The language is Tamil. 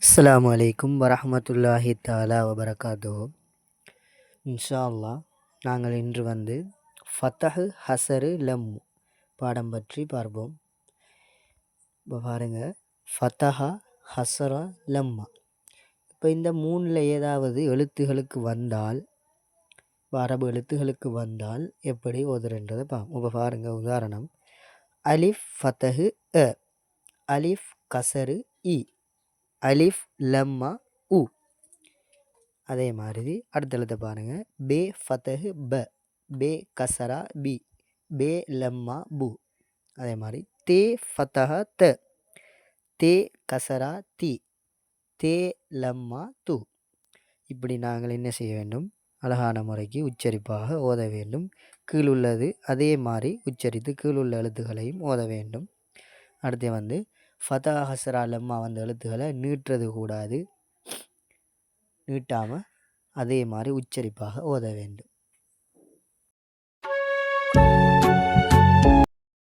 அஸ்ஸலாமு அலைக்கும் வரஹ்மத்துல்லாஹி தஆலா வபரகாத்துஹு. இன்ஷா அல்லாஹ் நாங்கள் இன்று ஃபதஹு ஹஸரு லம் பாடம் பற்றி பார்ப்போம். இப்போ பாருங்க, ஃபதஹா ஹஸரா லம்மா. இப்போ இந்த மூணில் ஏதாவது எழுத்துகளுக்கு வந்தால், அரபு எழுத்துகளுக்கு வந்தால் எப்படி ஓதுறன்றதை பார்ப்போம். இப்போ பாருங்க, உதாரணம் அலிஃப் ஃபதஹு அ, அலிஃப் கசரு இ, அலிஃப் லம்மா உ. அதே மாதிரி அடுத்த எழுத்தை பாருங்கள், பே ஃபதஹு ப, பே கசரா பி, பே லம்மா பு. அதே மாதிரி தே ஃபதஹா த, தே கசரா தி, தே லம்மா து. இப்படி நாங்கள் என்ன செய்ய வேண்டும், அழகான முறைக்கு உச்சரிப்பாக ஓத வேண்டும். கீழுள்ளது அதே மாதிரி உச்சரித்து கீழுள்ள எழுத்துக்களையும் ஓத வேண்டும். அடுத்து ஃபதா ஹசரா லம்மா எழுத்துக்களை நீட்டுறது கூடாது, நீட்டாமல் அதே மாதிரி உச்சரிப்பாக ஓத வேண்டும்.